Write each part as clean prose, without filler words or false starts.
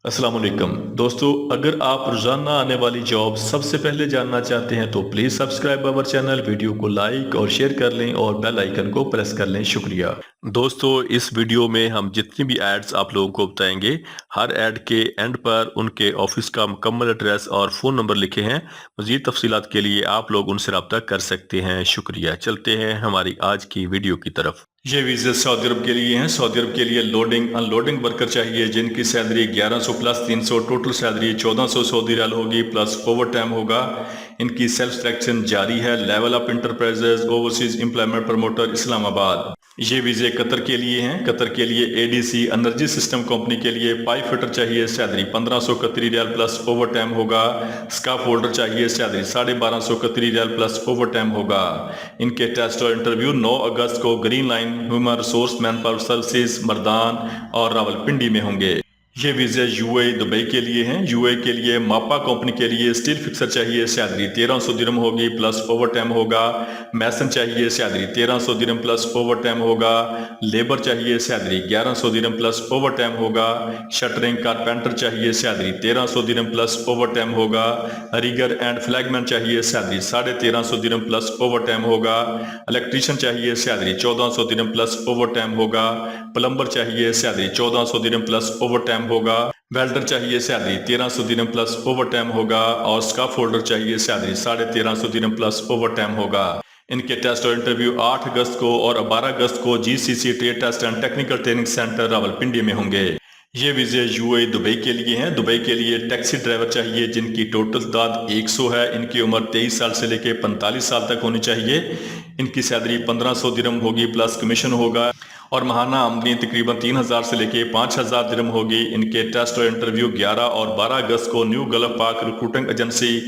السلام علیکم دوستو، اگر آپ روزانہ آنے والی جاب سب سے پہلے جاننا چاہتے ہیں تو please subscribe our channel, video کو لائک اور شیئر کر لیں اور بیل آئیکن کو پریس کر لیں۔ شکریہ دوستو، اس ویڈیو میں ہم جتنی بھی ایڈز آپ لوگوں کو بتائیں گے، ہر ایڈ کے اینڈ پر ان کے آفس کا مکمل ایڈریس اور فون نمبر لکھے ہیں۔ مزید تفصیلات کے لیے آپ لوگ ان سے رابطہ کر سکتے ہیں۔ شکریہ۔ چلتے ہیں ہماری آج کی ویڈیو کی طرف۔ یہ ویزے سعودی عرب کے لیے ہیں۔ سعودی عرب کے لیے لوڈنگ ان لوڈنگ ورکر چاہیے جن کی salary 1100 plus 300، total salary 1400 Saudi ریال ہوگی، پلس اوور ٹائم ہوگا۔ ان کی سیلف سلیکشن جاری ہے۔ Level up enterprises overseas employment promoter Islamabad. یہ ویزے قطر کے لیے ہیں۔ قطر کے لیے A D C energy system company کے لیے پائپ فٹر چاہیے، سیلری 1500 قطری ریال پلس اوور ٹائم ہوگا۔ اسکاف ہولڈر چاہیے، سیلری 1250 قطری ریال پلس اوور ٹائم ہوگا۔ ان کے ٹیسٹ اور انٹرویو 9 اگست کو green line human resource manpower services Mardan اور راولپنڈی میں ہوں گے۔ یہ ویزے یو اے دبئی کے لیے ہیں۔ یو اے کے لیے ماپا کمپنی کے لیے اسٹیل فکسر چاہیے، سیلری 1300 درہم ہوگی، پلس اوور ٹائم ہوگا۔ میسن چاہیے، سیلری 1300 درہم پلس اوور ٹائم ہوگا۔ لیبر چاہیے، سیلری 1100 درہم پلس اوور ٹائم ہوگا۔ شٹرنگ کارپینٹر چاہیے، سیلری 1300 درہم پلس اوور ٹائم ہوگا۔ ریگر اینڈ فلیگمین چاہیے، سیلری 1350 درہم پلس اوور ٹائم ہوگا۔ الیکٹریشین چاہیے، سیلری 1400 درہم پلس اوور ٹائم ہوگا۔ پلمبر چاہیے، سیلری 1400 درہم پلس اوور ٹائم ہوگا۔ ویلڈر چاہیے، سیلری 1300 درہم پلس اوور ٹائم ہوگا۔ اور اسکاف ہولڈر چاہیے، سیلری 1350 درہم پلس اوور ٹائم ہوگا۔ ان کے ٹیسٹ اور انٹرویو 8 اگست کو اور 12 اگست کو G C C trade test and technical training centre Rawalpindi میں ہوں گے۔ یہ ویزے یو اے دبئی کے لیے ہیں۔ دبئی کے لیے ٹیکسی ڈرائیور چاہیے جن کی ٹوٹل تعداد 100 ہے۔ ان کی عمر 23 سال سے لے کے 45 سال تک ہونی چاہیے۔ ان کی سیلری 1500 درہم ہوگی، پلس کمیشن ہوگا، اور ماہانہ آمدنی تقریباً 3000 سے لے کے 5000 درہم ہوگی۔ ان کے ٹیسٹ اور انٹرویو 11 اور 12 اگست کو نیو گلف پاک ریکروٹنگ ایجنسی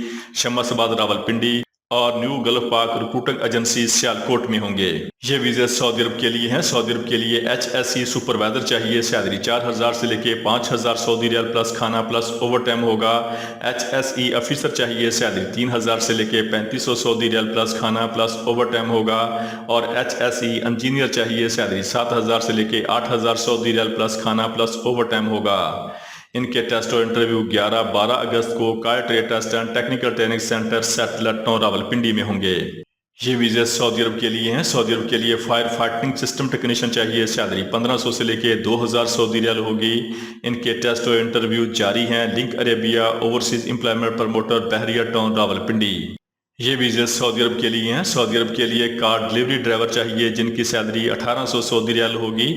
شمس آباد راولپنڈی اور نیو گلف پاک ریکروٹنگ ایجنسی سیالکوٹ میں ہوں گے۔ یہ ویزے سعودی عرب کے لیے ہیں۔ سعودی عرب کے لیے ایچ ایس ای سپروائزر چاہیے، سیلری 4000 سے لے کے 5000 سعودی ریال پلس کھانا پلس اوور ٹائم ہوگا۔ ایچ ایس ای آفیسر چاہیے، سیلری 3000 سے لے کے 3500 سعودی ریال پلس کھانا پلس اوور ٹائم ہوگا۔ اور ایچ ایس ای انجینئر چاہیے، سیلری 7000 سے لے کے 8000 سعودی ریال پلس کھانا پلس اوور ٹائم ہوگا۔ ان کے ٹیسٹ اور انٹرویو 11-12 اگست کو کائر trade test and technical training centre سیٹلٹوں راولپنڈی میں ہوں گے۔ یہ ویزے سعودی عرب کے لیے ہیں۔ سعودی عرب کے لیے فائر فائٹنگ سسٹم ٹیکنیشین چاہیے، سیلری 1500 سے لے کے 2000 سعودی ریال ہوگی۔ ان کے ٹیسٹ اور انٹرویو جاری ہیں۔ Link Arabia overseas employment promoter بحریہ ٹاؤن راولپنڈی۔ یہ ویزے سعودی عرب کے لیے ہیں۔ سعودی عرب کے لیے کار ڈلیوری ڈرائیور چاہیے جن کی سیلری 1800 سعودی ریال ہوگی۔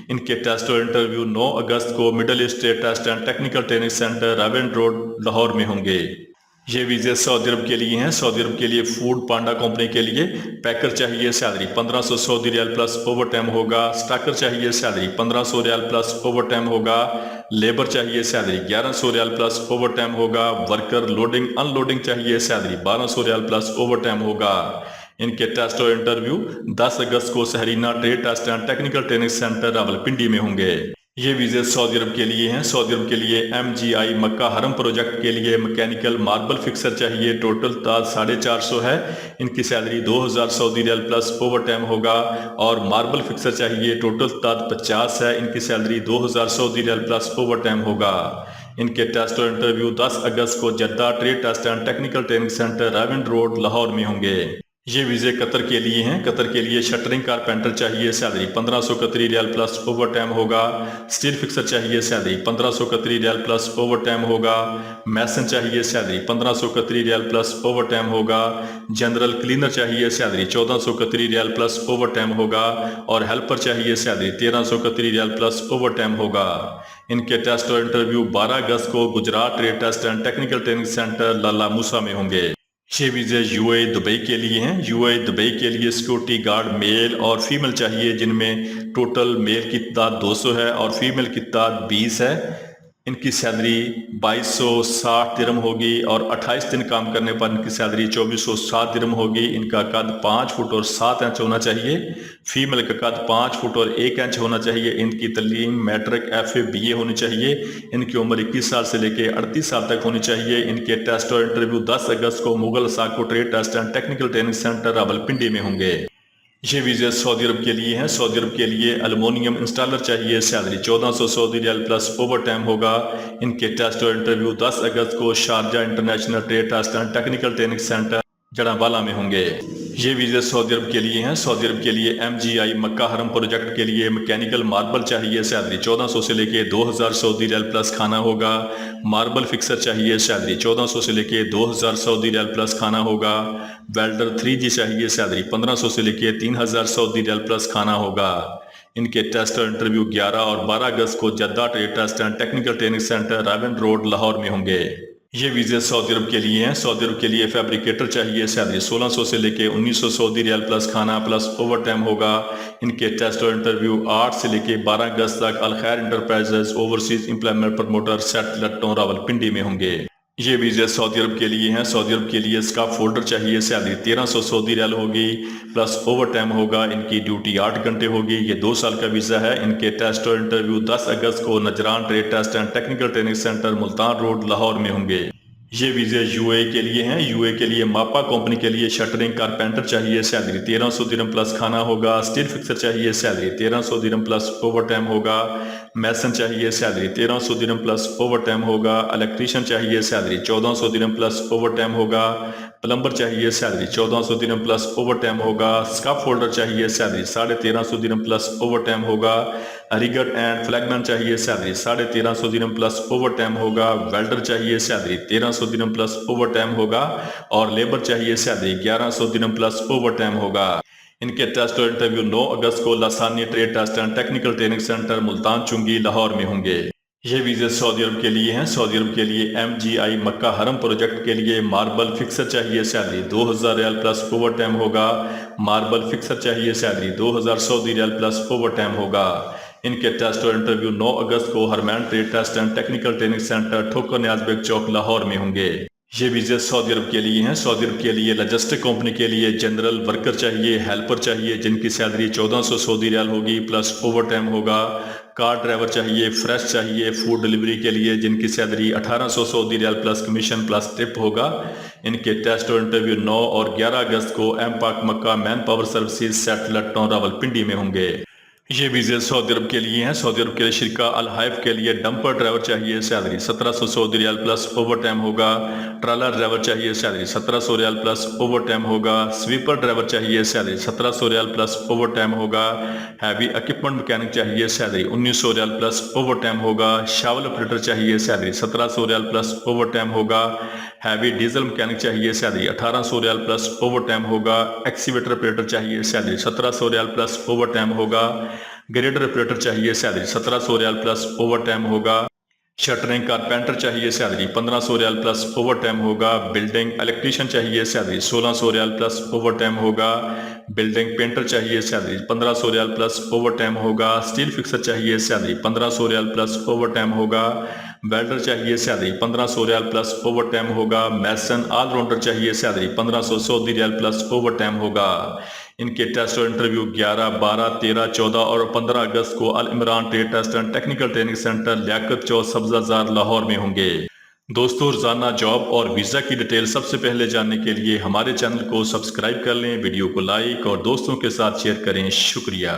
ان کے ٹیسٹ اور انٹرویو 9 اگست کو Middle East trade test and technical training centre round road Lahore میں ہوں گے۔ یہ ویزے سعودی عرب کے لیے ہیں۔ سعودی عرب کے لیے فوڈ پانڈا کمپنی کے لیے پیکر چاہیے، سیلری 1500 سعودی ریال پلس اوور ٹائم ہوگا۔ سٹاکر چاہیے، سیلری 1500 ریال پلس اوور ٹائم ہوگا۔ لیبر چاہیے، سیلری 1100 ریال پلس اوور ٹائم ہوگا۔ ورکر لوڈنگ ان لوڈنگ چاہیے، سیلری 1200 ریال پلس اوور ٹائم ہوگا۔ ان کے ٹیسٹ اور انٹرویو 10 اگست کو سہرینہ trade test and technical training centre Rawalpindi میں ہوں گے۔ یہ ویزے سعودی عرب کے لیے ہیں۔ سعودی عرب کے لیے ایم جی آئی مکہ حرم پروجیکٹ کے لیے مکینیکل ماربل فکسر چاہیے، ٹوٹل تعداد 450 ہے۔ ان کی سیلری 2000 سعودی ریال پلس اوور ٹائم ہوگا۔ اور ماربل فکسر چاہیے، ٹوٹل تعداد 50 ہے۔ ان کی سیلری 2000 سعودی ریال پلس اوور ٹائم ہوگا۔ ان کے ٹیسٹ اور انٹرویو 10 اگست کو Jeddah trade test and technical training centre round road Lahore میں ہوں گے۔ یہ ویزے قطر کے لیے ہیں۔ قطر کے لیے شٹرنگ کارپینٹر چاہیے، سیلری 1500 قطری ریال پلس اوور ٹائم ہوگا۔ اسٹیل فکسر چاہیے، سیلری 1500 قطری ریال پلس اوور ٹائم ہوگا۔ میسن چاہیے، سیلری 1500 قطری ریال پلس اوور ٹائم ہوگا۔ جنرل کلینر چاہیے، سیلری 1400 قطری ریال پلس اوور ٹائم ہوگا۔ اور ہیلپر چاہیے، سیلری 1300 قطری ریال پلس اوور ٹائم ہوگا۔ ان کے ٹیسٹ اور انٹرویو 12 اگست کو Gujarat trade test and technical training centre لالا موسیٰ میں ہوں گے۔ یہ ویزے یو اے دبئی کے لیے ہیں۔ یو اے دبئی کے لیے سیکورٹی گارڈ میل اور فیمیل چاہیے جن میں ٹوٹل میل کی تعداد 200 ہے اور فیمیل کی تعداد 20 ہے۔ ان کی سیلری 2260 درہم ہوگی اور 28 دن کام کرنے پر ان کی سیلری 2407 درہم ہوگی۔ ان کا قد 5 فٹ اور 7 انچ ہونا چاہیے۔ فیمیل کا قد 5 فٹ اور 1 انچ ہونا چاہیے۔ ان کی تعلیم میٹرک ایف اے بی اے ہونی چاہیے۔ ان کی عمر 21 سال سے لے کے 38 سال تک ہونی چاہیے۔ ان کے ٹیسٹ اور انٹرویو 10 اگست کو مغل ساکو trade test and technical training centre Rawalpindi میں ہوں گے۔ یہ ویزے سعودی عرب کے لیے ہیں۔ سعودی عرب کے لیے المونیم انسٹالر چاہیے، سیلری 1400 سعودی ریال پلس اوور ٹائم ہوگا۔ ان کے ٹیسٹ اور انٹرویو 10 اگست کو Sharjah international trade test and technical training centre Jaranwala میں ہوں گے۔ یہ ویزے سعودی عرب کے لیے ہیں۔ سعودی عرب کے لیے MGI مکہ حرم پروجیکٹ کے لیے میکینیکل ماربل چاہیے، سیلری 1400 سے لے کے 2000 سعودی ریال پلس کھانا ہوگا۔ ماربل فکسر چاہیے، سیلری 1400 سے لے کے 2000 سعودی ریال پلس کھانا ہوگا۔ ویلڈر 3G چاہیے، سیلری 1500 سے لے کے 3000 سعودی ریال پلس کھانا ہوگا۔ ان کے ٹیسٹ اور انٹرویو 11 اور 12 اگست کو Jeddah trade test and technical training centre round road Lahore میں ہوں گے۔ یہ ویزے سعودی عرب کے لیے ہیں۔ سعودی عرب کے لیے فیبریکیٹر چاہیے، سیلری 1600 سے لے کے 1900 سعودی ریال پلس کھانا پلس اوور ٹائم ہوگا۔ ان کے ٹیسٹ اور انٹرویو 8 سے لے کے 12 اگست تک Alkhair enterprises overseas employment promoter سیٹ لٹوں راولپنڈی میں ہوں گے۔ یہ ویزے سعودی عرب کے لیے ہیں۔ سعودی عرب کے لیے اسکاف فولڈر چاہیے، سیلری 1300 سعودی ریال ہوگی پلس اوور ٹائم ہوگا۔ ان کی ڈیوٹی 8 گھنٹے ہوگی۔ یہ 2 سال کا ویزا ہے۔ ان کے ٹیسٹ اور انٹرویو 10 اگست کو Najran trade test and technical training centre Multan road Lahore میں ہوں گے۔ یہ ویزے UAE کے لیے ہیں۔ UAE کے لیے ماپا کمپنی کے لیے شٹرنگ کارپینٹر چاہیے، سیلری 1300 درہم پلس کھانا ہوگا۔ اسٹیل فکسر چاہیے، سیلری 1300 درہم پلس اوور ٹائم ہوگا۔ میسن چاہیے، سیلری 1300 درہم پلس اوور ٹائم ہوگا۔ الیکٹریشین چاہیے، سیلری 1400 درہم پلس اوور ٹائم ہوگا۔ پلمبر چاہیے، سیلری 1400 درہم پلس اوور ٹائم ہوگا۔ اسکاف فولڈر چاہیے، سیلری 1350 درہم پلس اوور ٹائم ہوگا۔ ریگر اینڈ فلیگمین چاہیے، سیلری 1350 درہم پلس اوور ٹائم ہوگا۔ ویلڈر چاہیے، سیلری 1300 درہم پلس اوور ٹائم ہوگا اور لیبر چاہیے، سیلری 1100 درہم پلس اوور ٹائم ہوگا۔ ان کے ٹیسٹ اور انٹرویو 9 اگست کو Lasani trade test and technical training centre Multan Chungi Lahore میں ہوں گے۔ یہ ویزے سعودی عرب کے لیے ہیں۔ سعودی عرب کے لیے MGI مکہ حرم پروجیکٹ کے لیے ماربل فکسر چاہیے، سیلری 2000 ریال پلس اوور ٹائم ہوگا۔ ماربل فکسر چاہیے، سیلری 2000 سعودی ریال پلس اوور ٹائم ہوگا۔ ان کے ٹیسٹ اور انٹرویو 9 اگست کو ہرمین trade test and technical training centre Thokar Niaz bag چوک لاہور میں ہوں گے۔ یہ ویزے سعودی عرب کے لیے ہیں۔ سعودی عرب کے لیے لاجسٹک کمپنی کے لیے جنرل ورکر چاہیے، ہیلپر چاہیے، جن کی سیلری 1400 سعودی ریال ہوگی پلس اوور ٹائم ہوگا۔ کار ڈرائیور چاہیے، فریش چاہیے فوڈ ڈیلیوری کے لیے، جن کی سیلری 1800 سعودی ریال پلس کمیشن پلس ٹپ ہوگا۔ ان کے ٹیسٹ اور انٹرویو 9 اور 11 اگست کو ایم پاک مکہ مین پاور سروسز سیٹ لٹوں راولپنڈی میں ہوں گے۔ یہ ویزے سعودی عرب کے لیے ہیں۔ سعودی عرب کے لیے شرکہ الحائف کے لیے ڈمپر ڈرائیور چاہیے، سیلری 1700 سعودی ریال پلس اوور ٹائم ہوگا۔ ٹرالر ڈرائیور چاہیے، سیلری 1700 ریال پلس اوور ٹائم ہوگا۔ سویپر ڈرائیور چاہیے، سیلری 1700 ریال پلس اوور ٹائم ہوگا۔ ہیوی اکوپمنٹ مکینک چاہیے، سیلری 1900 ریال پلس اوور ٹائم ہوگا۔ شاول آپریٹر چاہیے، سیلری 1700 ریال پلس اوور ٹائم ہوگا۔ ہیوی ڈیزل مکینک چاہیے، سیلری 1800 ریال پلس اوور ٹائم ہوگا۔ ایکسیویٹر آپریٹر چاہیے، سیلری 1700 ریال پلس اوور ٹائم ہوگا۔ گریڈر آپریٹر چاہیے، سیلری 1700 ریال پلس اوور ٹائم ہوگا۔ شٹرنگ کارپینٹر چاہیے، سیلری 1500 ریال پلس اوور ٹائم ہوگا۔ بلڈنگ الیکٹریشین چاہیے، سیلری 1600 ریال پلس اوور ٹائم ہوگا۔ بلڈنگ پینٹر چاہیے، سیلری 1500 ریال پلس اوور ٹائم ہوگا۔ اسٹیل فکسر چاہیے، سیلری 1500 ریال پلس اوور ٹائم ہوگا۔ ویلڈر چاہیے، سیلری 1500 ریال پلس اوور ٹائم ہوگا۔ میسن آل راؤنڈر چاہیے، سیلری 1500 سعودی ریال پلس اوور ٹائم ہوگا۔ ان کے ٹیسٹ اور انٹرویو 11، 12، 13، 14 اور 15 اگست کو Alimran trade test and technical training centre Liaquat Chowk سبزہ زار لاہور میں ہوں گے۔ دوستو، روزانہ جاب اور ویزا کی ڈیٹیل سب سے پہلے جاننے کے لیے ہمارے چینل کو سبسکرائب کر لیں، ویڈیو کو لائک اور دوستوں کے ساتھ شیئر کریں۔ شکریہ۔